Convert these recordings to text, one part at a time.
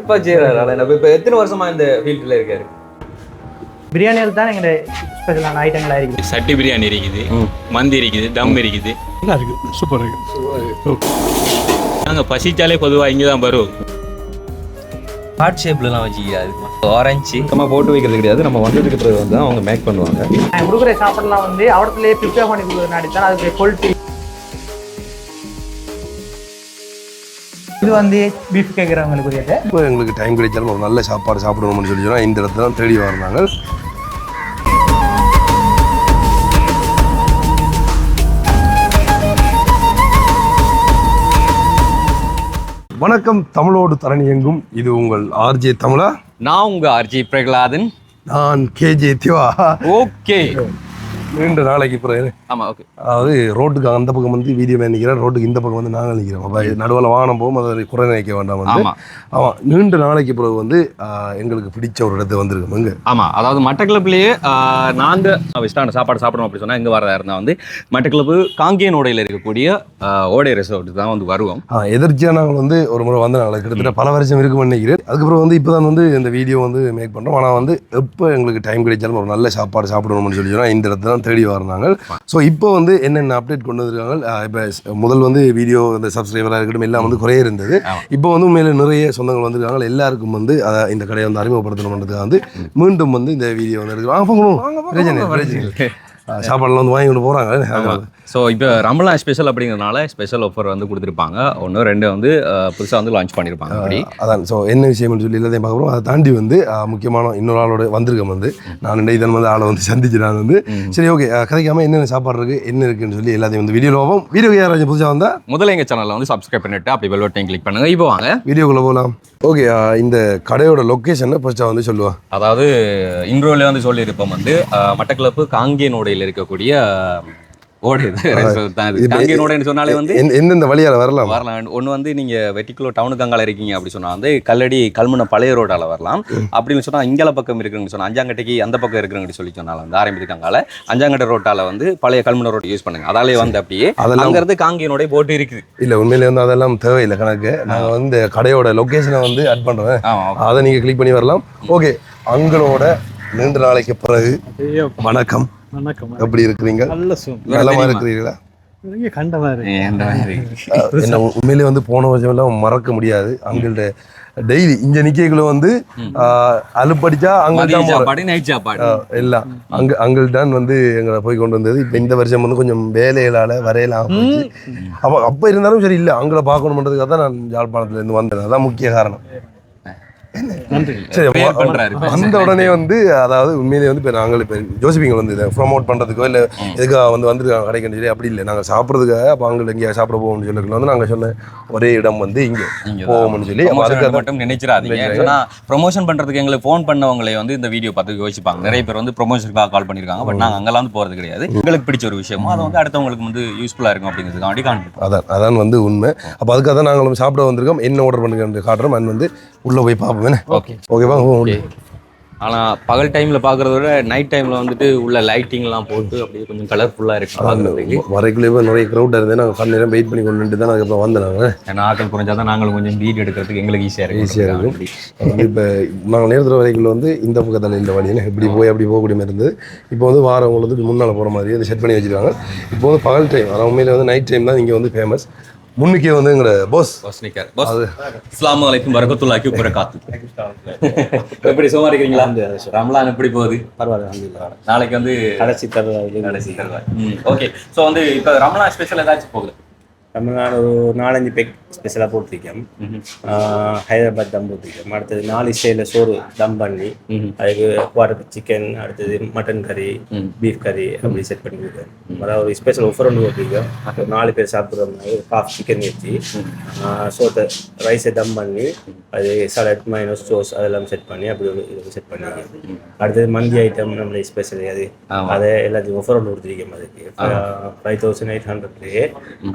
சிறப்பாக செய்கிறாரு. இப்போ எத்தனை வருஷமா இந்த ஃபீல்டில் இருக்காரு? பிரியாணியில் தான் எங்களோட ஸ்பெஷலான ஐட்டங்களாக இருக்குது. சட்டி பிரியாணி இருக்குது, மந்தி இருக்குது, தம் இருக்குது. நல்லா இருக்குது, சூப்பராக இருக்குது. நாங்கள் பசிச்சாலே பொதுவாக இங்கே தான் வருவோம். ஹார்ட் ஷேப்லலாம் வச்சுக்காது, ஆரஞ்சு நம்ம போட்டு வைக்கிறது கிடையாது. நம்ம வந்ததுக்கு பிறகு வந்து அவங்க மேக் பண்ணுவாங்க. கொடுக்குற சாப்பாடுலாம் வந்து அவடத்துலேயே ப்ரிப்பேர் பண்ணி கொடுக்குறதுனாடி தான் அதுக்கு குவாலிட்டி. இது வந்து பீஃப் கேட்குறவங்களுக்குரியது. இப்போ எங்களுக்கு டைம் கிடைச்சாலும் ஒரு நல்ல சாப்பாடு சாப்பிடணும்னு சொல்லி சொன்னால் இந்த இடத்துல தான் தேடி வர்றாங்க. வணக்கம், தமிழோடு தரணி எங்கும். இது உங்கள் ஆர்ஜே தமிழா. நான் உங்கள் ஆர்ஜி பிரகலாதன். நான் கேஜே திவா. ஓகே, நீண்ட நாளைக்கு பிறகு ஆமாம், ஓகே. அதாவது ரோட்டுக்கு அந்த பக்கம் வந்து வீடியோ மேன் நிற்கிறேன், ரோட்டுக்கு இந்த பக்கம் வந்து நாங்கள் நிற்கிறோம். அப்போ நடுவில் வாகனம் போகும், அதை குறை நினைக்க வேண்டாம். வந்து ஆமாம், நீண்ட நாளைக்கு பிறகு வந்து எங்களுக்கு பிடிச்ச ஒரு இடத்தை வந்திருக்கோம். இங்கே ஆமாம், அதாவது மட்டக்களப்புலேயே நாங்கள் வெஸ்டான சாப்பாடு சாப்பிடணும் அப்படி சொன்னால் இங்கே வரதா இருந்தால் வந்து மட்டக்களப்பு காங்கேயன் ஓடையில் இருக்கக்கூடிய ஓடை ரெசார்ட் தான் வந்து வருவோம். எதிர்ச்சியாக நாங்கள் வந்து ஒரு முறை வந்து நாங்கள் கிட்டத்தட்ட பல வருஷம் இருக்குன்னு நினைக்கிறேன். அதுக்கப்புறம் வந்து இப்போ தான் வந்து இந்த வீடியோ வந்து மேக் பண்ணுறோம். ஆனால் வந்து எப்போ எங்களுக்கு டைம் கிடைச்சாலும் ஒரு நல்ல சாப்பாடு சாப்பிடணும்னு சொல்லி சொன்னால் இந்த இடத்துல தான் தேடி வர்றாங்க. ஸோ இப்போ வந்து என்னென்ன அப்டேட் கொண்டு வந்திருக்காங்க. இப்போ முதல் வந்து வீடியோ இந்த சப்ஸ்கிரைபராக இருக்கட்டும் எல்லாம் வந்து குறைய இருந்தது. இப்போ வந்து உண்மையில நிறைய சொந்தங்கள் வந்திருக்காங்க. எல்லாருக்கும் வந்து இந்த கடையை வந்து அறிமுகப்படுத்தணுன்றதுக்காக வந்து மீண்டும் வந்து இந்த வீடியோ வந்து எடுக்கிறோம். பிரச்சனை சாப்பாடுலாம் வந்து வாங்கி கொண்டு போகிறாங்க. ஸோ இப்போ ரமலான் ஸ்பெஷல் அப்படிங்கிறதுனால ஸ்பெஷல் ஆஃபர் வந்து கொடுத்துருப்பாங்க. ஒன்று ரெண்டு வந்து புதுசாக வந்து லான்ச் பண்ணியிருப்பாங்க. அப்படி அதான். ஸோ என்ன விஷயம்னு சொல்லி எல்லாத்தையும் பார்க்குறோம். அதை தாண்டி வந்து முக்கியமான இன்னொரு ஆளோட வந்திருக்கேன். வந்து நான் இதன் வந்து ஆளை வந்து சந்திச்சு நான் வந்து சரி ஓகே கதைக்காமல் என்னென்ன சாப்பாடு இருக்குது என்ன இருக்குன்னு சொல்லி எல்லாத்தையும் வந்து வீடியோவில் போவோம். வீடியோ யாராச்சும் புதுசாக வந்தால் முதல்ல எங்கள் சேனலில் வந்து சப்ஸ்கிரைப் பண்ணிவிட்டு அப்படி பெல் பட்டன் கிளிக் பண்ணுங்கள். இப்போ வாங்க வீடியோக்குள்ளே போகலாம். ஓகே, இந்த கடையோட லொக்கேஷனை ஃபர்ஸ்ட்டாக வந்து சொல்லுவாள். அதாவது இன்ட்ரோவில் வந்து சொல்லியிருப்போம் வந்து மட்டக்களப்பு காங்கேயன் ஓடையில் இருக்கக்கூடிய ஓடை காங்கேயன் சொன்னாலே வந்து எந்தெந்த வழியால் வரலாம். ஒன்று வந்து நீங்கள் வெட்டிக்குள்ள டவுனுக்கு அங்கால இருக்கீங்க அப்படி சொன்னால் வந்து கல்லடி கல்முனை பழைய ரோடால் வரலாம். அப்படின்னு சொன்னால் இங்கேல பக்கம் இருக்குன்னு சொன்னால் அஞ்சாங்கட்டைக்கு அந்த பக்கம் இருக்குன்னு சொல்லி சொன்னாலும் வந்து ஆரம்பிச்சிருக்காங்க. அஞ்சாங்கட்டை ரோட்டால் வந்து பழைய கல்முனை ரோட்டை யூஸ் பண்ணுங்க. அதாலே வந்து அப்படியே அங்கிறது காங்கேயனோட போட்டு இருக்குது. இல்லை உண்மையிலே வந்து அதெல்லாம் தேவையில்லை கணக்கு. நாங்கள் வந்து கடையோட லொக்கேஷனை வந்து ஆட் பண்ணுறேன். அதை நீங்கள் கிளிக் பண்ணி வரலாம். ஓகே, அங்களோட நீண்ட நாளைக்கு பிறகு வணக்கம். வணக்கம், எப்படி இருக்கிறீங்க? நல்லமா இருக்கிறீங்களா? என்ன உண்மையிலே வந்து போன வருஷம் எல்லாம் மறக்க முடியாது. அங்கள்ட்ட டெய்லி இங்க நிக்கைகளை வந்து அலுப்படிச்சா எல்லாம் அங்கள்தான் வந்து எங்களை போய் கொண்டு வந்தது. இப்ப இந்த வருஷம் வந்து கொஞ்சம் வேலைகளால வரையலாம். அப்ப இருந்தாலும் சரி இல்லை அங்களை பார்க்கணுன்றதுக்காக தான் நான் யாழ்ப்பாணத்துல இருந்து வந்தேன். அதான் முக்கிய காரணம். சரி, அந்த உடனே வந்து அதாவது உண்மையிலே வந்து இப்போ நாங்கள் இப்போ ஜோசிபிங்க வந்து இதை ப்ரொமோட் பண்ணுறதுக்கோ இல்லை எதுக்காக வந்து வந்துருக்காங்க கடைக்கு சொல்லி அப்படி இல்லை. நாங்கள் சாப்பிட்றதுக்காக அப்போ அங்கே எங்கேயா சாப்பிட போவோம்னு சொல்லி வந்து நாங்கள் சொன்ன ஒரே இடம் வந்து இங்கே போவோம்னு சொல்லி அதுக்காக மட்டும் நினைச்சிடாதீங்க. ஏன்னா ப்ரொமோஷன் பண்ணுறதுக்கு எங்களுக்கு ஃபோன் பண்ணவங்களே வந்து இந்த வீடியோ பார்த்து யோசிப்பாங்க. நிறைய பேர் வந்து ப்ரொமோஷனுக்காக கால் பண்ணியிருக்காங்க. பட் நாங்கள் அங்கெல்லாம் வந்து போகிறது கிடையாது. எங்களுக்கு பிடிச்ச ஒரு விஷயமோ அதை வந்து அடுத்தவங்களுக்கு வந்து யூஸ்ஃபுல்லாக இருக்கும் அப்படிங்கிறதுக்காண்டி காண்பிப்போம். அதான் வந்து உண்மை. அப்போ அதுக்காக தான் நாங்களும் சாப்பிட வந்திருக்கோம். என்ன ஆர்டர் பண்ணுறது காட்டுறோம். அண்ட் வந்து உள்ளே போய் பார்ப்போம். ஓகே ஓகேவா? ஆனால் பகல் டைமில் பார்க்குறத விட நைட் டைமில் வந்துட்டு உள்ள லைட்டிங்லாம் போட்டு அப்படியே கொஞ்சம் கலர்ஃபுல்லாக இருக்கும். வரைக்குள்ளே நிறைய க்ரௌட் இருந்தே நாங்கள் கொஞ்ச நேரம் வெயிட் பண்ணி கொண்டு தான் அதுக்கப்புறம் வந்தாங்க. ஏன்னா ஆட்கள் குறைஞ்சா தான் நாங்களும் கொஞ்சம் வீடியோ எடுக்கிறதுக்கு எங்களுக்கு ஈஸியாக இருக்கும். இப்போ நாங்கள் நேரத்தில் வரைக்குள்ள வந்து இந்த பக்கத்தில் இந்த வழியில் இப்படி போய் அப்படி போகக்கூடிய மாதிரி இருந்தது. இப்போ வந்து வாரவங்களுக்கு வந்து முன்னால் போகிற மாதிரி அதை செட் பண்ணி வச்சுருக்காங்க. இப்போ வந்து பகல் டைம், ஆனால் உண்மையிலே வந்து நைட் டைம் தான் இங்கே வந்து ஃபேமஸ். முன்னுக்கே வந்து எங்களோட பாஸ் அஸ்ஸலாமு அலைக்கும் வரஹ்மத்துல்லாஹி வபரகாத்து. எப்படி சும்மா இருக்கீங்களா? ரமலான் எப்படி போகுது? பரவாயில்ல. நாளைக்கு வந்து கடைசி தருவாய். ஓகே, ஸோ வந்து இப்போ ரமலான் ஸ்பெஷல் ஏதாச்சும் போகுது? ரமலான் ஒரு 4-5 பேக் ஸ்பெஷலாக போட்டிருக்கேன். ஹைதராபாத் தம் போட்டிருக்கேன். அடுத்தது 4 ஸ்டைலில் சோறு தம் பண்ணி அதுக்கு குவார்டர் சிக்கன், அடுத்தது மட்டன் கறி, பீஃப் கறி அப்படி செட் பண்ணி கொடுத்தேன். அதாவது ஒரு ஸ்பெஷல் ஆஃபர் ஒன்று போட்டிருக்கேன். 4 பேர் சாப்பிட்ற மாதிரி ஒரு ஹாஃப் சிக்கன் வச்சு சோத்தை ரைஸை தம் பண்ணி அது சலட் மைனஸ் சோஸ் அதெல்லாம் செட் பண்ணி அப்படி ஒரு இது செட் பண்ணியிருக்கேன். அடுத்தது மந்தி ஐட்டம் நம்மளுடைய ஸ்பெஷல் அது அதை எல்லாத்தையும் ஆஃபர் ஒன்று கொடுத்துருக்கேன். அதுக்கு 5800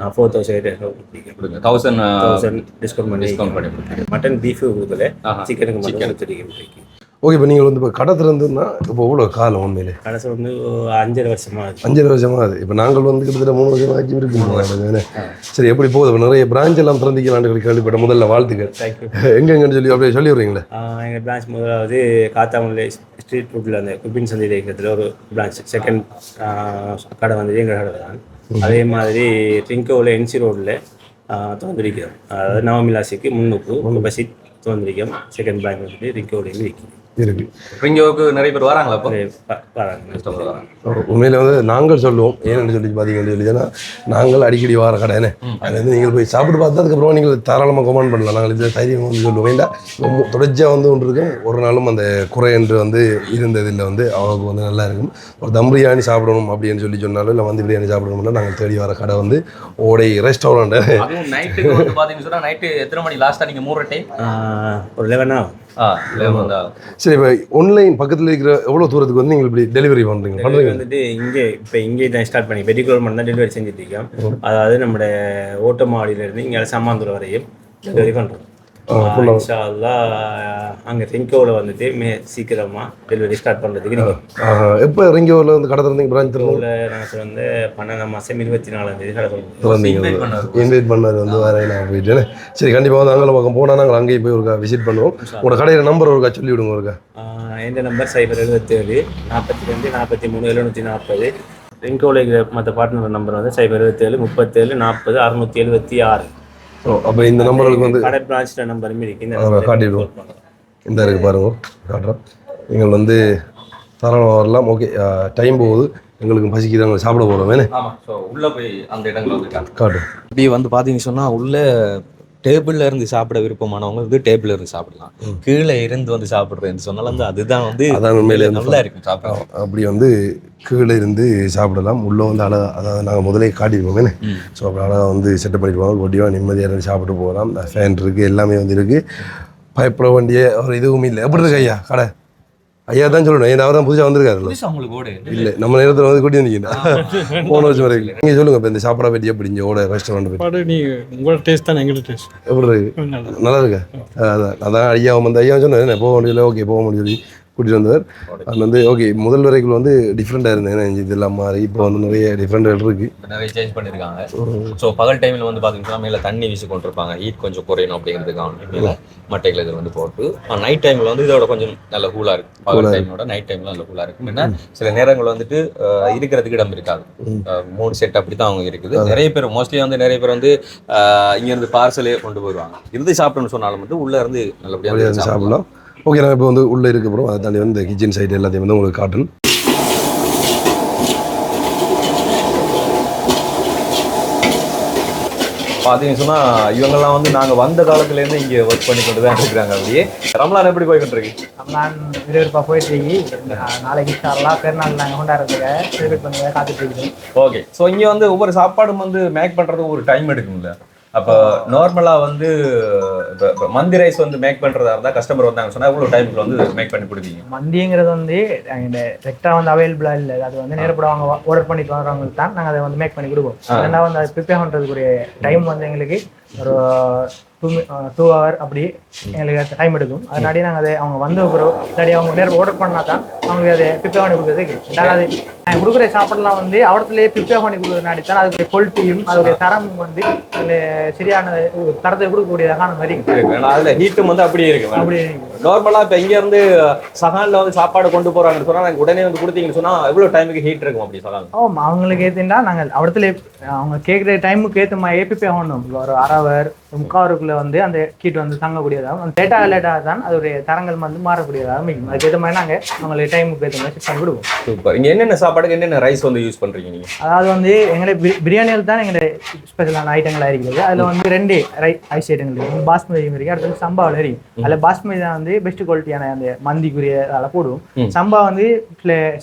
4000 டிஸ்கவுண்ட் பண்ணி மட்டன் பீஃப் கொடுக்கல, சிக்கனுக்கு மட்டும் கொடுத்துருக்கேன். ஓகே, இப்போ நீங்கள் வந்து இப்போ கடை திறந்துன்னா இப்போ எவ்வளோ காலம் உண்மையிலே? கடைசி வந்து 5.5 வருஷமா இருக்கு. 5.5 வருஷமா அது. இப்போ நாங்கள் வந்து கிட்டத்தட்ட 3 வருஷம் ஆச்சு இருக்குங்க. சரி, எப்படி போகுது? இப்போ நிறைய பிரான்ச் எல்லாம் திறந்திக்கலான்னு கேள்விப்பட்ட. முதல்ல வாழ்த்துக்கள். எங்கெங்கன்னு சொல்லி அப்படியே சொல்லி விடுறீங்களா? எங்கள் பிரான்ச் முதலாவது காத்தாமலை ஸ்ட்ரீட் ஃபுட்டில் அந்த குப்பின் சந்தை இருக்கிறதுல ஒரு பிரான்ச். செகண்ட் கடை வந்து எங்கள் கடை தான். அதே மாதிரி ட்ரிங்கோவில் என்சி ரோடில் திறந்திருக்கிறோம். அதாவது நவமிலாசிக்கு முன்னுக்கு பசிட் திறந்திருக்கோம். செகண்ட் பிரான்ச் வந்துட்டு ட்ரிங்கோவில் இருக்குது. ரிங்கோவுக்கு நிறைய பேர் வராங்களா? அப்போ உண்மையில வந்து நாங்கள் சொல்லுவோம், ஏன்னு சொல்லி பார்த்தீங்கன்னு சொல்லி சொன்னால் நாங்கள் அடிக்கடி வார கடைன்னு அது வந்து நீங்கள் போய் சாப்பிட்டு பார்த்தா அதுக்கப்புறம் நீங்கள் தாராளமாக கமெண்ட் பண்ணலாம். நாங்கள் இதில் தைரியம் வந்து சொல்லுவோம். ஏன்டா தொடர்ச்சியாக வந்து ஒன்று இருக்கும், ஒரு நாளும் அந்த குறை என்று வந்து இருந்ததில் வந்து அவங்களுக்கு வந்து நல்லா இருக்கும். ஒரு தம் பிரியாணி சாப்பிடணும் அப்படின்னு சொல்லி சொன்னாலும் இல்லை வந்து பிரியாணி சாப்பிடணும்னா நாங்கள் தேடி வர கடை வந்து ஓடை ரெஸ்டாரண்ட். நைட்டுக்கு வந்து பார்த்தீங்கன்னு சொன்னால் நைட்டு எத்தனை மணி லாஸ்ட்டாக நீங்கள் 3 டைம்? ஒரு 11 ஆகும். சரி, இப்போ ஆன்லைன் பக்கத்தில் இருக்கிற எவ்வளோ தூரத்துக்கு வந்து நீங்கள் இப்படி டெலிவரி பண்ணுறீங்க? வந்துட்டு இங்கே தான் ஸ்டார்ட் பண்ணி பெட்டிகுலர் மட்டும் தான் டெலிவரி செஞ்சுட்டு இருக்கோம். அதாவது நம்மளோட ஓட்டமாடியிலேருந்து இங்கே சம்மாந்தூர் வரையும் டெலிவரி பண்ணுறோம். இன்ஷா அல்லாஹ் அங்கே ரிங்கோவில் வந்துட்டு சீக்கிரமாக டெலிவரி ஸ்டார்ட் பண்ணுறதுக்கு நீங்கள் எப்போ ரிங்கோவில் வந்து கடை திறந்தீங்க? பிரான்ச் திறந்தோம்ல நாங்கள் வந்து 12ஆம் மாதம் 24ஆம் கடை திறந்தீங்க. இன்வைட் பண்ணார் வந்து வேற நான் போயிட்டு. சரி, கண்டிப்பாக வந்து அங்கே பக்கம் போனால் நாங்கள் அங்கேயும் போய் ஒருக்கா விசிட் பண்ணுவோம். உங்களோட கடையில் நம்பர் ஒருக்கா சொல்லி விடுங்க. ஒருக்கா எந்த நம்பர் 077 42 43 740. ரிங்கோவில் இருக்கிற மற்ற பார்ட்னர் நம்பர் வந்து 077 37 40 676. அப்போ இந்த நம்பருக்கு வந்து கடை பிரான்ச்சில் நம்பருமே இருக்குது. காட்டிவிடுவோம். இந்த இருக்குது பாருங்க, காட்டுறோம். நீங்கள் வந்து தாராளமாக வரலாம். ஓகே, டைம் போகுது, எங்களுக்கு பசிக்கு தான் சாப்பிட போகிறோம். வேணே உள்ளே போய் அந்த இடங்கள் வந்து காட்டு. இப்படி வந்து பார்த்தீங்கன்னு சொன்னால் உள்ளே டேபிளில் இருந்து சாப்பிட விருப்பமானவங்க வந்து டேபிளில் இருந்து சாப்பிடலாம். கீழே இருந்து வந்து சாப்பிட்றேன்னு சொன்னாலும் வந்து அதுதான் வந்து அதான் உண்மையிலே நல்லா இருக்கும் சாப்பிடலாம். அப்படி வந்து கீழே இருந்து சாப்பிடலாம். உள்ளே வந்து அழகாக, அதாவது நாங்கள் முதலே காட்டியிருப்போமே. ஸோ அப்படி அழகாக வந்து செட்டப் பண்ணிடுவாங்க. ஒட்டியாக நிம்மதியாக இருந்து சாப்பிட்டு போகலாம். ஃபேன் இருக்குது, எல்லாமே வந்து இருக்குது. பயப்பட வேண்டிய ஒரு இதுவும் இல்லை. எப்படி இருக்கு ஐயா கடை? ஐயா தான் சொல்லணும். ஏன்னா அவர் தான் புதுசாக வந்திருக்காரு. இல்லை, நம்ம நேரத்தில் வந்து கூட்டி வந்தீங்கன்னா போன வருஷம் வரைக்கும். நீங்கள் சொல்லுங்கள், இப்போ இந்த சாப்பிட பற்றி எப்படி இங்கே ஓட ரெஸ்டாரண்ட் பற்றி? நீங்கள் உங்களோட டேஸ்ட் தான் எங்களோட டேஸ்ட். எப்படி இருக்கு? நல்லா இருக்கா? அதான் ஐயா வந்து ஐயா சொன்னேன் போக முடியல. ஓகே, போக முடியல சொல்லி கூட்டிகிட்டு வந்தவர். அது வந்து ஓகே, முதல் வரைக்கும் வந்து டிஃப்ரெண்ட்டாக இருந்தேன். இதெல்லாம் மாதிரி இப்போ வந்து நிறைய டிஃப்ரெண்ட் இருக்குது, நிறைய சேஞ்ச் பண்ணியிருக்காங்க. ஸோ பகல் டைமில் வந்து பார்த்தீங்கன்னா மேலே தண்ணி வீசி கொண்டிருப்பாங்க, ஹீட் கொஞ்சம் குறையணும் அப்படிங்கிறதுக்காக மேலே மட்டைகள் இது வந்து போட்டு. நைட் டைமில் வந்து இதோட கொஞ்சம் நல்ல கூலாக இருக்குது. பகல் டைமோட நைட் டைமில் நல்ல கூலாக இருக்கும். ஏன்னா சில நேரங்கள் வந்துட்டு இருக்கிறதுக்கு இடம் இருக்காது. 3 செட் அப்படி தான் அவங்க இருக்குது. நிறைய பேர் மோஸ்ட்லி வந்து நிறைய பேர் வந்து இங்கேருந்து பார்சலே கொண்டு போயிடுவாங்க. இருந்து சாப்பிடணும்னு சொன்னாலும் வந்து உள்ளே இருந்து நல்லபடியாக சாப்பிடலாம். ஓகே, நான் இப்போ வந்து உள்ளே இருக்க போகிறோம். அதை தாண்டி வந்து கிச்சன் சைடு எல்லாத்தையும் வந்து உங்களுக்கு காட்டணும். பார்த்தீங்கன்னு சொன்னால் இவங்கெல்லாம் வந்து நாங்கள் வந்த காலத்துலேருந்து இங்கே ஒர்க் பண்ணி கொண்டு தான் இருக்கிறாங்க. அப்படியே ரம்லான் எப்படி போய்கிட்டு இருக்கு? ரம்லான் விறுவிறுப்பாக போயிட்டு இருக்கு. நாளைக்கு எல்லாம் பெருநாள் நாங்கள் கொண்டாடுறதுக்காக செலிப்ரேட் பண்ணி காத்துட்டு இருக்கோம். ஓகே, ஸோ இங்கே வந்து ஒவ்வொரு சாப்பாடும் வந்து மேக் பண்ணுறதுக்கு ஒரு டைம் எடுக்கும்ல. அப்போ நார்மலாக வந்து இப்போ மந்தி ரைஸ் வந்து மேக் பண்ணுறதா இருந்தால் கஸ்டமர் வந்தாங்க சொன்னால் எவ்வளோ டைமுக்கு வந்து மேக் பண்ணி கொடுப்பீங்க? மந்திங்கிறது வந்து ரெக்டாக வந்து அவைலபிளாக இல்லை. அது வந்து நேரப்பட அவங்க ஆர்டர் பண்ணிட்டு வரவங்களுக்கு தான் நாங்கள் அதை வந்து மேக் பண்ணி கொடுப்போம். ரெண்டாவது வந்து அதை ப்ரிப்பேர் பண்ணுறதுக்குரிய டைம் வந்து எங்களுக்கு ஒரு 2 hour அப்படி எங்களுக்கு டைம் எடுக்கும். அதனாடி நாங்கள் அதை அவங்க வந்து இல்லாடி அவங்க நேரம் ஆர்டர் பண்ணால் தான் அவங்களுக்கு அதை ப்ரிப்பேர் பண்ணி கொடுக்குறதுக்கு. ரெண்டாவது நாங்கள் கொடுக்குற சாப்பாடுலாம் வந்து அவடத்துலேயே ப்ரிப்பேர் பண்ணி கொடுக்குறதுனாடி தான் அதுக்கு குவாலிட்டியும் அதோடைய தரமும் வந்து சரியான தரத்தை கொடுக்கக்கூடியதாக மாதிரி அதில் ஹீட்டும் வந்து அப்படியே இருக்கு. அப்படி நார்மலாக இப்போ இங்கேருந்து சகானில் வந்து சாப்பாடு கொண்டு போகிறாங்கன்னு சொன்னால் நாங்கள் உடனே வந்து கொடுத்தீங்கன்னு சொன்னால் எவ்வளோ டைமுக்கு ஹீட் இருக்கும் அப்படி சகான்? அவங்களுக்கு ஏற்றினா நாங்கள் அவடத்துல அவங்க கேட்குற டைமுக்கு ஏற்ற மாதிரி ப்ரிப்பேர் பண்ணணும். ஒரு 1/2 hour 3/4 hourக்குள்ளே வந்து அந்த ஹீட் வந்து தங்கக்கூடியதாகவும் லேட்டாக தான் அதோடைய தரங்கள் வந்து மாறக்கூடியதாக அமைக்கும். அதுக்கேற்ற மாதிரி நாங்கள் அவங்களுக்கு டைமுக்கு ஏற்ற மாதிரி செட் பண்ணி கொடுப்போம். சூப்பர். இங்கே என்னென்ன சாப்பாடுக்கு என்னென்ன ரைஸ் வந்து யூஸ் பண்ணுறீங்க நீங்கள்? அதாவது வந்து எங்களுடைய பிரியாணியில் தான் எங்களுடைய ஸ்பெஷலான ஐட்டங்களாக இருக்குது. அதில் வந்து 2 ரைஸ் ஐட்டங்கள் இருக்குது. பாஸ்மதி இருக்குது, அடுத்து சம்பாவில் இருக்குது. அதில் பாஸ்மதி தான் வந்து பெஸ்ட் குவாலிட்டியான அந்த மந்திக்குரிய அதில் போடுவோம். சம்பா வந்து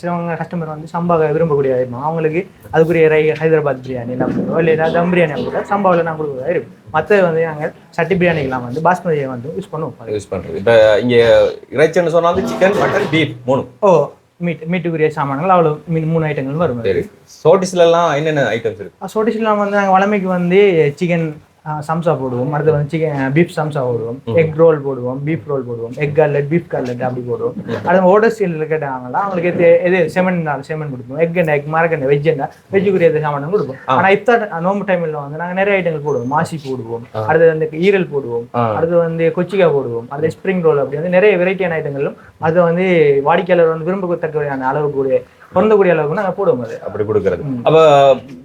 சிலவங்க கஸ்டமர் வந்து சம்பா விரும்பக்கூடிய இருக்கும். அவங்களுக்கு அதுக்குரிய ஹைதராபாத் பிரியாணி எல்லாம் போடுவோம், இல்லை ஏதாவது தம் பிரியாணி கூட சம்பாவில் நான் கொடுக்குறதா இருக்கும். மற்றது வந்து நாங்கள் சட்டி பிரியாணிக்கெல்லாம் வந்து பாஸ்மதியை வந்து யூஸ் பண்ணுறது. இப்போ இங்கே இறைச்சின்னு சொன்னால் சிக்கன், மட்டன், பீஃப் 3. மீட்டுக்குரிய சாமான்கள் அவ்வளோ 3 ஐட்டங்கள் வரும். சரி, சோட்டிஸ்லாம் என்னென்ன ஐட்டம்ஸ் இருக்கு? சோட்டிஸ்லாம் வந்து நாங்கள் வளமைக்கு வந்து சிக்கன் சம்சா போடுவோம், அடுத்து வந்து சிக்கன் பீஃப் சம்சா போடுவோம், எக் ரோல் போடுவோம், பீஃப் ரோல் போடுவோம், எக் கட்லெட், பீஃப் கட்லெட் அப்படி போடுவோம். அடுத்து ஓர்டர் ஸ்டைலில் கேட்டாங்களா அவங்களுக்கு எது செமன் கொடுப்போம், எக் மரக்கண்ணு வெஜ்ஜுக்குரிய சாமான் கொடுப்போம். ஆனால் இப்போ நோம்பு டைமில் வந்து நாங்கள் நிறைய ஐட்டங்கள் போடுவோம், மாசி போடுவோம், அடுத்து வந்து ஈரல் போடுவோம், அடுத்து வந்து கொச்சிக்காய் போடுவோம், அடுத்து ஸ்ப்ரிங் ரோல் அப்படி வந்து நிறைய வெரைட்டியான ஐட்டங்களும் அது வந்து வாடிக்கையாளர் வந்து விரும்பத்தக்கவையான அளவுக்கு பொருந்தக்கூடிய அளவுக்கு நாங்கள் போடுவோம். அது அப்படி கொடுக்கறது. அப்ப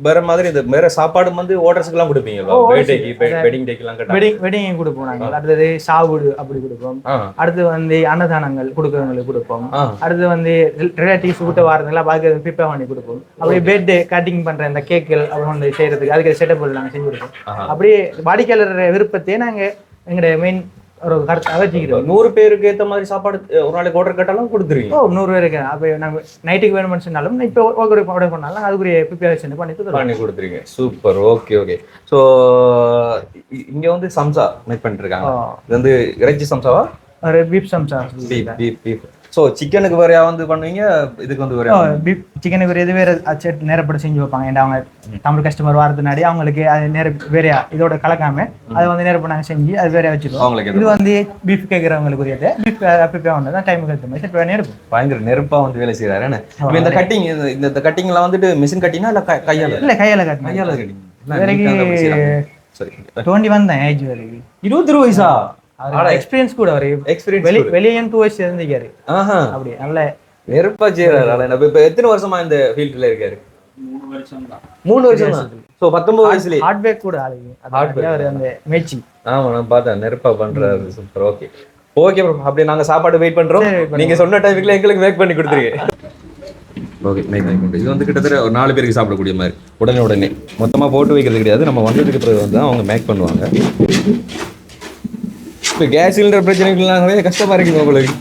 வேற மாதிரி இந்த வேற சாப்பாடு வந்து ஆர்டர்ஸ்க்குலாம் கொடுப்பீங்க, வெட்டிங் டேக்கெல்லாம் வெட்டிங் கொடுப்போம் நாங்கள். அடுத்தது சாவுடு அப்படி கொடுப்போம். அடுத்து வந்து அன்னதானங்கள் கொடுக்கறவங்களுக்கு கொடுப்போம். அடுத்து வந்து ரிலேட்டிவ்ஸ் வீட்டு வாரதுலாம் பார்க்கறது ப்ரிப்பேர் பண்ணி கொடுப்போம். அப்படியே பர்த்டே கட்டிங் பண்ற இந்த கேக்கள் அவங்க செய்யறதுக்கு அதுக்கு செட்டப் நாங்கள் செஞ்சு கொடுப்போம். அப்படியே வாடிக்கையாளர் விருப்பத்தையே நாங்கள் எங்களுடைய மெயின் ஒரு கருத்தை வச்சுக்கிறோம். 100 பேருக்கு ஏற்ற மாதிரி சாப்பாடு ஒரு நாளைக்கு ஆர்டர் கேட்டாலும் கொடுத்துருவீங்க? 100 பேருக்கு. அப்போ நாங்கள் நைட்டுக்கு வேணும்னு சொன்னாலும் இப்போ ஆர்டர் பண்ணாலும் அதுக்குரிய ப்ரிப்பரேஷன் பண்ணி கொடுத்துருங்க. சூப்பர். Okay okay. ஸோ இங்க வந்து சம்சா மேக் பண்ணிட்டு இருக்காங்க. இது வந்து இறைச்சி சம்சாவா? ஒரு பீஃப் சம்சா. பீஃப். ஸோ சிக்கனுக்கு வேற வந்து பண்ணுவீங்க, இதுக்கு வந்து வேற பீஃப் சிக்கனுக்கு வேற இது வேற நேரப்பட்டு செஞ்சு வைப்பாங்க. ஏன்னா அவங்க தமிழ் கஸ்டமர் வாரத்துனாடி அவங்களுக்கு அது வேறையா இதோட கலக்காம அதை வந்து நேரப்ப நாங்கள் செஞ்சு அது வேறையா வச்சுருவோம். இது வந்து பீஃப் கேட்குறவங்களுக்கு உரியது பீஃப் ப்ரிப்பேர் பண்ணது தான் டைமுக்கு ஏற்ற மாதிரி செட் நெருப்பு பயங்கர நெருப்பா வந்து வேலை செய்யறாரு. இந்த கட்டிங் இந்த கட்டிங்லாம் வந்துட்டு மிஷின் கட்டினா இல்லை கையால? இல்லை கையால கட்டிங். கையால கட்டிங். சரி 21 தான் ஏஜ் வரைக்கும். 22 வயசா? எக்ஸ்பீரியன்ஸ் கூட வரை வெளியே 2 வயசு இருந்துக்காரு. அப்படி நல்ல நெருப்பா செய்யறாரு. இப்ப எத்தனை வருஷமா இந்த ஃபீல்ட்ல இருக்காரு? 3 வருஷம் தான். சோ 19 வயசுலயே ஹார்ட்வேர் கூட அந்த மேட்சி. ஆமா நான் பார்த்தேன் நெருப்பா பண்றாரு. சூப்பர். Okay okay bro. அப்படியே நாங்க சாப்பாடு வெயிட் பண்றோம். நீங்க சொன்ன டைமுக்குள்ள எங்களுக்கு மேக் பண்ணி கொடுத்துருங்க. ஓகே மேக் பண்ணி கொடுத்து இது வந்து கிட்டத்தட்ட ஒரு 4 பேருக்கு சாப்பிடக்கூடிய மாதிரி உடனே மொத்தமா போட்டு வைக்கிறது கிடையாது. நம்ம வந்ததுக்கு பிறகு வந்து அவங்க மேக் பண்ணுவாங்க. இப்போ கேஸ் சிலிண்டர் பிரச்சனைகள்னாவே கஷ்டமா இருக்குங்க உங்களுக்கு.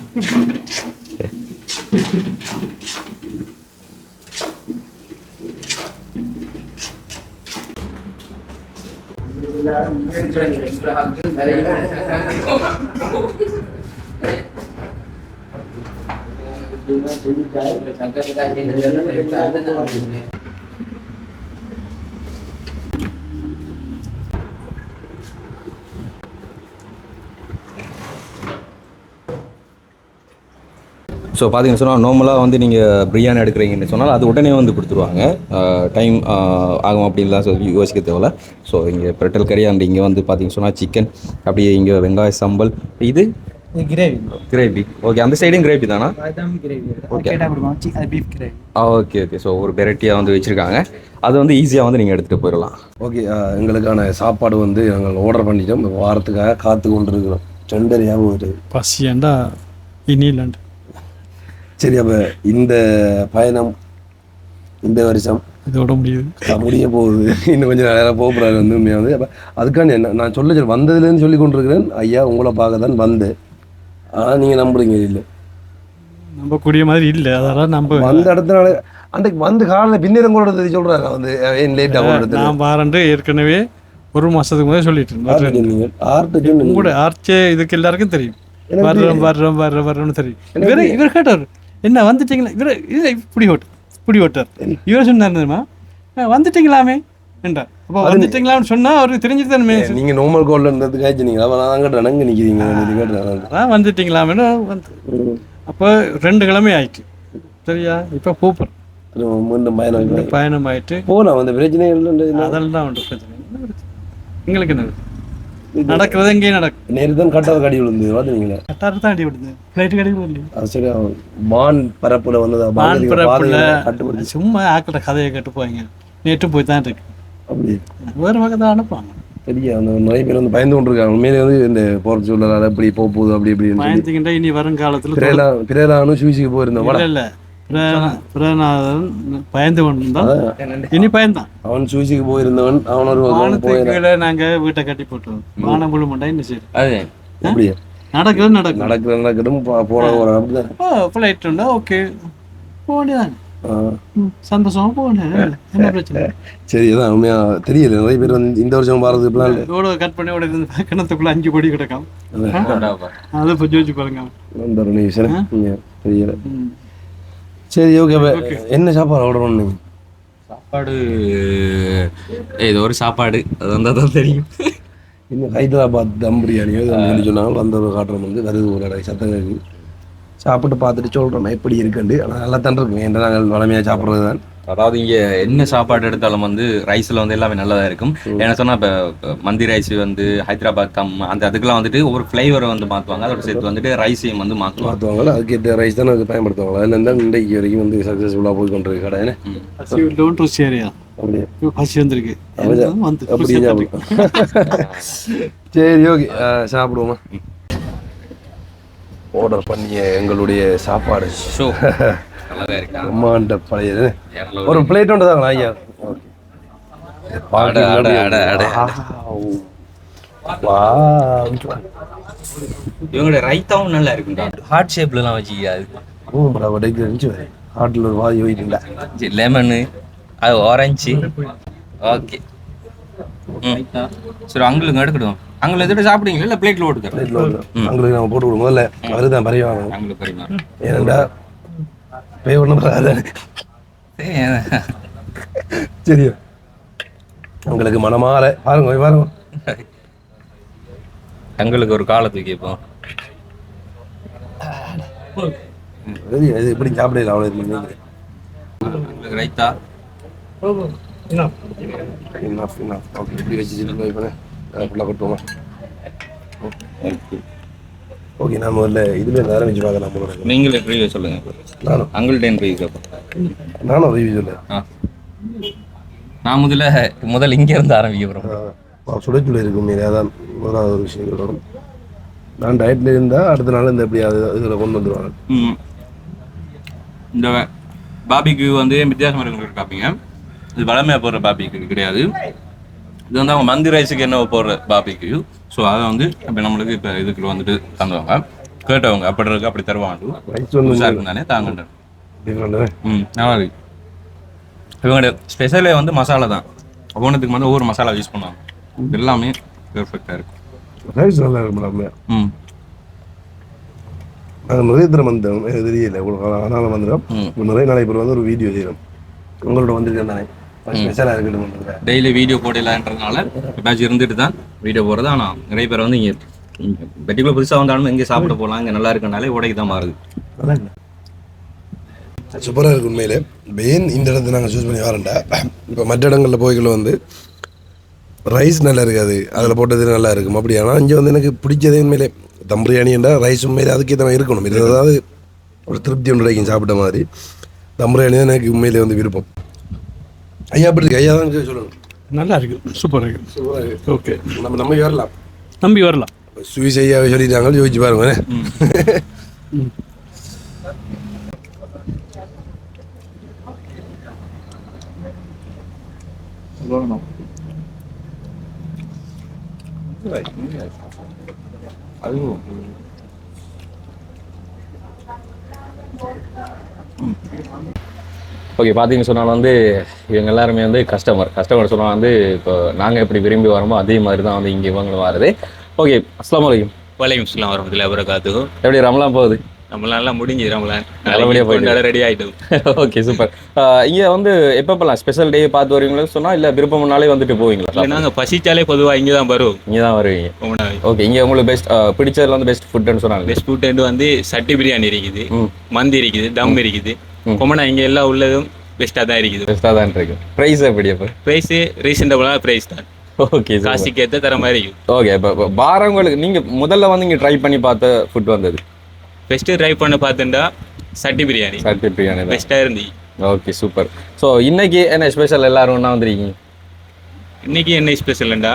ஸோ பார்த்தீங்கன்னு சொன்னால் நார்மலாக வந்து நீங்கள் பிரியாணி எடுக்கிறீங்கன்னு சொன்னால் அது உடனே வந்து கொடுத்துருவாங்க. டைம் ஆகும் அப்படின்லாம் சொல்லி யோசிக்க தேவையில்ல. ஸோ இங்கே பெரட்டல் கறி அண்ட் இங்கே வந்து பார்த்தீங்கன்னு சொன்னால் சிக்கன், அப்படியே இங்கே வெங்காய சம்பல், இது கிரேவி. ஓகே அந்த சைடும் கிரேவி தானா? Okay okay okay. ஸோ ஒரு வெரைட்டியாக வந்து வச்சுருக்காங்க. அது வந்து ஈஸியாக வந்து நீங்கள் எடுத்துகிட்டு போயிடலாம். ஓகே எங்களுக்கான சாப்பாடு வந்து நாங்கள் ஆர்டர் பண்ணிட்டோம். வாரத்துக்காக காத்து கொண்டு இருக்கிறோம். 2:30 ஒரு பசியாண்டா இனிலாண்டு. சரி அப்போ இந்த பயணம் இந்த வருஷம் இதோட முடிய போகுது. இன்னும் கொஞ்சம் நேரம் போகக்கூடாது வந்து உண்மையாக வந்து. அப்போ அதுக்காண்டி என்ன நான் சொல்ல வந்ததுலேருந்து சொல்லி கொண்டிருக்கிறேன். ஐயா உங்களை பார்க்க தான் வந்தேன். ஆனால் நீங்கள் நம்புறீங்க இல்லை, நம்பக்கூடிய மாதிரி இல்லை. அதெல்லாம் நம்ம வந்த இடத்துல அன்றைக்கு வந்து காலையில் பின்னேறம் கூட எடுத்து சொல்கிறாங்க வந்து ஏன் லேட்டாக எடுத்து நான் பாருன்ட்டு ஏற்கனவே 1 மாதத்துக்கு முதல்ல சொல்லிட்டு கூட ஆர்ச்சே இதுக்கு எல்லாருக்கும் தெரியும். வர்றோம்னு தெரியும். இவர் கேட்டார் என்ன வந்துட்டீங்களா, இவர் இப்படி ஓட்டார். இவர் சொன்னார் தெரியுமா வந்துட்டீங்களாமே என்றார். அப்போ வந்துட்டீங்களான்னு சொன்னா அவருக்கு தெரிஞ்சுட்டு தானே. நீங்க நார்மல் கால்ல இருந்தது காய்ச்சினீங்களா? நான் நடங்க நிக்கிறீங்க வந்துட்டீங்களாமே வந்து. அப்போ 2 கிழமை ஆயிடுச்சு சரியா. இப்போ கூப்பிட்றேன் பயணம் ஆயிட்டு போகலாம். அந்த பிரச்சனை அதெல்லாம் தான் உண்டு பிரச்சனை. எங்களுக்கு என்ன நடக்கிறது எங்கேயும் நடக்கும். நேற்று தான் கட்டாத கடி விழுந்து பார்த்தீங்களா? கட்டாரு தான் அடி விழுந்து ஃப்ளைட்டு கடி விழுந்து. அது சரி மான் பரப்புல வந்ததா? மான் பரப்புல சும்மா ஆக்கிட்ட கதையை கேட்டு போய்ங்க. நேற்று போய் தான் இருக்கு. அப்படி வேறு வகை தான் அனுப்புவாங்க. சரியா அந்த நிறைய பேர் வந்து பயந்து கொண்டு இருக்காங்க. உண்மையிலே வந்து இந்த போகிற சூழலால் எப்படி போகுது அப்படி இப்படி பயந்துக்கிட்டா இனி வருங்காலத்தில் பிரேலானும் சூசிக்கு போயிருந்தோம். இல்லை பயந்து கொண்டிருந்தான். இனி பயந்தான். அவன் சூசிக்கு போயிருந்தவன். அவன் ஒரு வானத்துக்குள்ள நாங்க வீட்டை கட்டி போட்டோம். வானம் முழு மண்டா என்ன சரி அப்படியே நடக்கிறதும் ஃப்ளைட் உண்டா ஓகே போனேன் சந்தோஷமா போனேன். என்ன பிரச்சனை? சரி அதான் உண்மையா தெரியல. நிறைய பேர் வந்து இந்த வருஷம் பாரது பிளான் எவ்வளோ கட் பண்ணி ஓட இருந்து கிணத்துக்குள்ள 5 கோடி கிடக்கும். அதை இப்போ ஜோதிச்சு பாருங்க. தெரியல. சரி ஓகே. என்ன சாப்பாடு ஆர்டர் பண்ணீங்க? சாப்பாடு ஏதோ ஒரு சாப்பாடு அது வந்தால் தான் தெரியும். இன்னும் ஹைதராபாத் தம் பிரியாணியோ சொல்லி சொன்னாங்க. அந்த ஒரு காட்டுறோம் வந்து வருது ஒரு கடை சத்தங்களுக்கு சாப்பிட்டு பார்த்துட்டு சொல்கிறோம் எப்படி இருக்குண்டு. ஆனால் நல்லா தான் இருக்குங்க. ஏன்னா நாங்கள் வளமையாக சாப்பிட்றது தான். அதாவது இங்கே என்ன சாப்பாடு எடுத்தாலும் வந்து ரைஸில் வந்து எல்லாமே நல்லதா இருக்கும். ஏன்னா சொன்னால் இப்போ மந்தி ரைஸ் வந்து ஹைதராபாத் தம் அந்த அதுக்கெல்லாம் வந்துட்டு ஒரு ஃப்ளேவரை வந்து மாற்றுவாங்க. அதோட சேர்த்து வந்துட்டு ரைஸையும் வந்து மாற்றுவாங்க. அதுக்கேற்ற ரைஸ் தான் அது பயன்படுத்துவாங்க. அதில் இருந்தால் இன்றைக்கு வரைக்கும் வந்து சக்ஸஸ்ஃபுல்லாக போய் கொண்டிருக்கு கடை. அப்படியே பசி வந்திருக்கு. அப்படியே சரி ஓகே சாப்பிடுவோமா. ஆர்டர் பண்ணிய எங்களுடைய சாப்பாடு ஷோ நல்லதா இருக்கா அம்மாண்ட பழைய ஒரு பிளேட் ஒன்று தாங்களா ஐயா. இவங்களுடைய ரைத்தாவும் நல்லா இருக்குண்டா. ஹார்ட் ஷேப்லலாம் வச்சுக்காது. ஹார்ட்டில் ஒரு வாதி போயிட்டுண்டா. லெமனு அது ஆரஞ்சு. ஓகே சரி அங்களுக்கு எடுக்கட்டும். அங்கே எதிர்த்து சாப்பிடுங்களா இல்லை பிளேட்டில் ஓட்டு பிளேட்டில் அங்களுக்கு நம்ம போட்டு விடுவோம். முதல்ல அவரு தான் பரிவாங்க. அங்களுக்கு பரிமா ஏன்னா பே ஒன்றும் சரியா உங்களுக்கு மனமால பாருங்க பாருங்க. எங்களுக்கு ஒரு காலத்துக்கு கேட்போம். இது எப்படி சாப்பிடல அவ்வளோ ரைத்தா இப்படி வச்சு கொட்டுவோமா. ஓகே நான் முதல்ல இதுல இருந்து ஆரம்பிச்சு பார்க்கலாம். நீங்களே ரிவ்யூ சொல்லுங்க. நானும் உங்கள்கிட்ட ரிவ்யூ கேட்போம். நானும் ரிவ்யூ சொல்லேன். நான் முதல்ல இங்கே இருந்து ஆரம்பிக்கிறோம். சுடச்சுள்ள இருக்கும் மீது அதான் முதலாவது ஒரு விஷயம் வரும். நான் டயட்ல இருந்தால் அடுத்த நாள் இந்த எப்படி இதில் கொண்டு வந்துடுவாங்க. இந்த பாபிக்கு வந்து வித்தியாசமாக இருக்கிற பார்ப்பீங்க. இது வளமையாக போடுற பாபிக்கு கிடையாது. இது வந்து அவங்க மந்தி ரைஸுக்கு என்ன போடுற பாபிக்கு. ஸோ அதை வந்து இப்போ நம்மளுக்கு இப்போ இதுக்கு வந்துட்டு தந்துவாங்க. கேட்டவங்க அப்படி இருக்கு அப்படி தருவாங்க. புதுசாக இருக்கும் தானே தாங்கன்ற. நல்லா இருக்கு. இவங்களோட ஸ்பெஷலே வந்து மசாலா தான். ஒவ்வொன்றுத்துக்கு வந்து ஒவ்வொரு மசாலா யூஸ் பண்ணுவாங்க. எல்லாமே பெர்ஃபெக்டாக இருக்கும். ரைஸ் நல்லா இருக்கும். நாங்கள் நிறைய தரம் வந்தோம். தெரியல அதனால வந்துடும். நிறைய நாளைக்கு பிறகு வந்து ஒரு வீடியோ செய்யணும். உங்களோட வந்துருக்கேன் தானே ஸ்பெஷலாக இருக்கட்டும். டெய்லி வீடியோ போடலான்றதுனால பேட்ச் இருந்துட்டு தான் வீடியோ போடுறது. ஆனால் நிறைய பேர் வந்து இங்கே பெட்டிக்குள்ள புதுசாக வந்தாலும் எங்கே சாப்பிட போகலாம் இங்கே நல்லா இருக்கனாலே உடைக்கு தான் மாறுது. சூப்பராக இருக்கு உண்மையிலே. மெயின் இந்த இடத்துல நாங்கள் சூஸ் பண்ணி வரேன்டா. இப்போ மற்ற இடங்களில் போய்களை வந்து ரைஸ் நல்லா இருக்காது, அதில் போட்டது நல்லா இருக்கும். அப்படி ஆனால் இங்கே வந்து எனக்கு பிடிச்சதே உண்மையிலே தம் பிரியாணின்றா ரைஸ் உண்மையிலே அதுக்கே தான் இருக்கணும். இது அதாவது ஒரு திருப்தி ஒன்று கிடைக்கும் சாப்பிட்ட மாதிரி. தம் பிரியாணி தான் எனக்கு உண்மையிலே வந்து விருப்பம். ஐயா அப்படி இருக்கு. ஐயா தான் சொல்லணும். நல்லா இருக்கு. சூப்பராக இருக்கு. சூப்பராக இருக்கு. ஓகே நம்பி வரலாம். நம்பி வரலாம். சுவிஸ் ஐயா சொல்லிட்டாங்க. யோசிச்சு பாருங்க. ஓகே பார்த்தீங்கன்னு சொன்னாலும் வந்து இவங்க எல்லாருமே வந்து கஸ்டமர் சொன்னால் வந்து இப்போ நாங்கள் எப்படி விரும்பி வரோமோ அதே மாதிரி தான் வந்து இங்கே இவங்களும் வருது. ஓகே அஸ்ஸலாமு அலைக்கும். வலைக்கும் அஸ்ஸலாம் வரஹ்மத்துல்லாஹி வபரகாத்துஹு. எப்படி ரமலான் போகுது? நம்மளாம் முடிஞ்சு ரமலான் நல்லபடியாக போயிட்டு ரெடி ஆகிட்டோம். Okay super. இங்கே வந்து எப்பப்பெல்லாம் ஸ்பெஷல் டே பார்த்து வருவீங்களா சொன்னால் இல்லை விருப்பம்னாலே வந்துட்டு போவீங்களா? நாங்கள் பசிச்சாலே பொதுவாக இங்கே தான் வருவோம். இங்கே தான் வருவீங்க. ஓகே இங்கே உங்களுக்கு பெஸ்ட் பிடிச்சதுல வந்து பெஸ்ட் ஃபுட்னு சொன்னாங்க. பெஸ்ட் ஃபுட் வந்து சட்டி பிரியாணி இருக்குது, மந்தி இருக்குது, தம் இருக்குது. கொமனா இங்கே எல்லாம் உள்ளதும் பெஸ்ட்டாக தான் இருக்குது. பெஸ்ட்டாக தான் இருக்கு. ப்ரைஸ் எப்படி? அப்போ ப்ரைஸு ரீசனபிளான ப்ரைஸ் தான். ஓகே காசிக்கு ஏற்ற தர மாதிரி இருக்கும். ஓகே இப்போ பாரங்களுக்கு நீங்கள் முதல்ல வந்து இங்கே ட்ரை பண்ணி பார்த்த ஃபுட் வந்தது பெஸ்ட்டு ட்ரை பண்ண பார்த்துட்டா சட்டி பிரியாணி பெஸ்ட்டாக இருந்து. Okay super. ஸோ இன்னைக்கு என்ன ஸ்பெஷல் எல்லாரும் ஒன்றா வந்துருக்கீங்க? இன்னைக்கு என்ன ஸ்பெஷல்ண்டா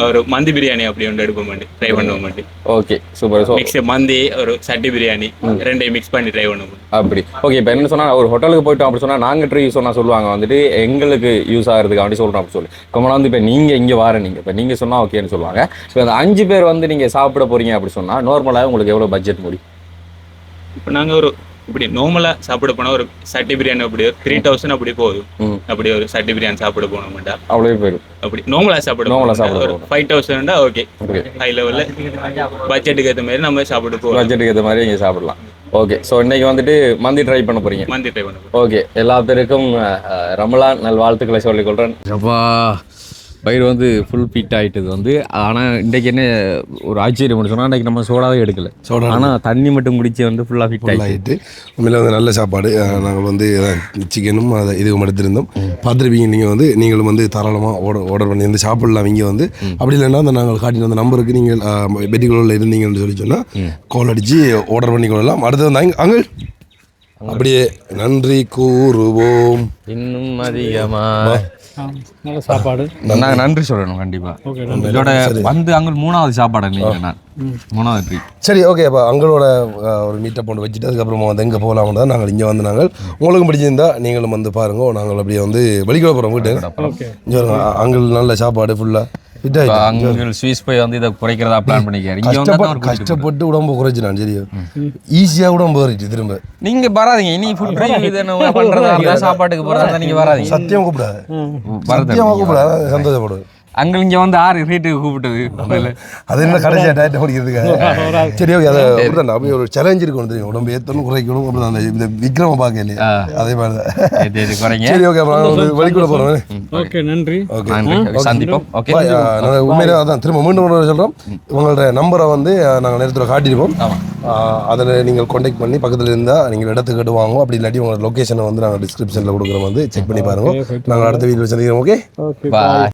ஒரு மந்தி பிரியாணி அப்படி ஒன்று எடுப்போம் ட்ரை பண்ணுவோம். Okay super. ஸோ மிக்ஸ் மந்தி ஒரு சட்டி பிரியாணி ரெண்டையும் மிக்ஸ் பண்ணி ட்ரை பண்ணுவோம். அப்படி ஓகே. இப்போ என்ன சொன்னால் ஒரு ஹோட்டலுக்கு போயிட்டோம் அப்படி சொன்னால் நாங்கள் ட்ரை சொன்னால் சொல்லுவாங்க வந்துட்டு எங்களுக்கு யூஸ் ஆகிறதுக்கு அப்படி சொல்கிறோம் அப்படி சொல்லி. கம்மனா வந்து இப்போ நீங்கள் இங்கே வர நீங்கள் இப்போ நீங்கள் சொன்னால் ஓகேன்னு சொல்லுவாங்க. இப்போ அந்த 5 பேர் வந்து நீங்கள் சாப்பிட போகிறீங்க அப்படி சொன்னால் நார்மலாக உங்களுக்கு எவ்வளோ பட்ஜெட் முடியும்? இப்போ நாங்கள் ஒரு இப்படி நார்மலாக சாப்பிட போனால் ஒரு சட்டி பிரியாணி அப்படி 3000 அப்படி போதும். அப்படி ஒரு சட்டி பிரியாணி சாப்பிட போனோம்டா அவ்வளோ போயிடும். அப்படி நார்மலாக சாப்பிட ஒரு 5000 ஓகே ஹை லெவலில் பட்ஜெட்டுக்கு ஏற்ற மாதிரி நம்ம சாப்பிட்டு போவோம். பட்ஜெட்டுக்கு ஏற்ற மாதிரி இங்கே சாப்பிடலாம். ஓகே ஸோ இன்னைக்கு வந்துட்டு மந்தி ட்ரை பண்ண போகிறீங்க. மந்தி ட்ரை பண்ண ஓகே எல்லா பேருக்கும் ரமலான் நல் வாழ்த்துக்களை சொல்லிக்கொள்கிறேன். அப்பா வயிறு வந்து ஃபுல் ஃபிட் ஆயிட்டது வந்து. ஆனா இன்றைக்கு என்ன ஒரு ஆச்சரியம் சொன்னா இன்றைக்கு நம்ம சோடாவே எடுக்கல, ஆனா தண்ணி மட்டும் குடிச்சு வந்து ஃபுல்லா ஃபிட் ஆகிட்டு உண்மையில வந்து நல்ல சாப்பாடு. நாங்கள் வந்து சிக்கனும் அதை இதுவும் எடுத்திருந்தோம். பார்த்துருப்பீங்க நீங்கள் வந்து நீங்களும் வந்து தாராளமாக ஆர்டர் பண்ணி வந்து சாப்பிடலாம். இங்கே வந்து அப்படி இல்லைன்னா அந்த நாங்கள் காட்டின அந்த நம்பருக்கு நீங்கள் பெட்டிக்குள்ள இருந்தீங்கன்னு சொல்லி சொன்னால் கால் அடித்து ஆர்டர் பண்ணி கொள்ளலாம். அடுத்து வந்து அங்கே அப்படியே நன்றி கூறுவோம். இன்னும் அதிகமா நல்ல சாப்பாடு. நாங்கள் நன்றி சொல்லணும் கண்டிப்பா. இதோட வந்து அங்கே 3வது சாப்பாடு நீங்கள் நான் 3வது ட்ரீட். சரி, ஓகே. அப்போ அங்களோட ஒரு மீட்டப் போட்டு வச்சுட்டு அதுக்கப்புறமா வந்து எங்கே போகலாம்னு தான் நாங்கள் இங்கே வந்து நாங்கள் உங்களுக்கும் பிடிச்சிருந்தா நீங்களும் வந்து பாருங்க. நாங்கள் அப்படியே வந்து வெளிக்கிட போகிறோம் வீட்டு. இங்கே அங்கே நல்ல சாப்பாடு ஃபுல்லாக அங்கே ஸ்வீஸ் போய் வந்து இதை குறைக்கிறதா பிளான் பண்ணிக்கிறேன். கஷ்டப்பட்டு உடம்பு குறைச்சு நான் சரி ஈஸியாக உடம்பு போறிட்டு திரும்ப நீங்க வராதீங்க. இனி ஃபுட் பண்றதா சாப்பாட்டுக்கு போறதா நீங்க வராதீங்க. சத்தியம் கூப்பிடாது, சத்தியமாக கூப்பிடாது. சந்தோஷப்படுவேன். அங்கே இங்கே வந்து 6 ரேட்டுக்கு கூப்பிட்டது அது என்ன கடைசியாக டயட்டை முடிக்கிறதுக்காக. சரி, ஓகே. அதை அப்படிதான் அப்படியே ஒரு சேலஞ்ச் இருக்கும் தெரியும். உடம்பு ஏற்றணும் குறைக்கணும் அப்படி அந்த இந்த விக்ரம பார்க்க இல்லையா அதே மாதிரி தான் குறைங்க. சரி, ஓகே. வழிக்கூட போகிறோம். ஓகே, நன்றி. ஓகே, சந்திப்போம். ஓகே, உண்மையிலே அதான் திரும்ப மீண்டும் சொல்கிறோம். உங்களோட நம்பரை வந்து நாங்கள் நேரத்தில் காட்டியிருப்போம். அதில் நீங்கள் கான்டாக்ட் பண்ணி பக்கத்தில் இருந்தால் நீங்கள் இடத்துக்கு கேட்டு வாங்குவோம். அப்படி இல்லாட்டி உங்களோட லொக்கேஷனை வந்து நாங்கள் டிஸ்கிரிப்ஷனில் கொடுக்குறோம், வந்து செக் பண்ணி பாருங்கள். நாங்கள் அடுத்த வீடியோ சந்திக்கிறோம். ஓகே, பாய்.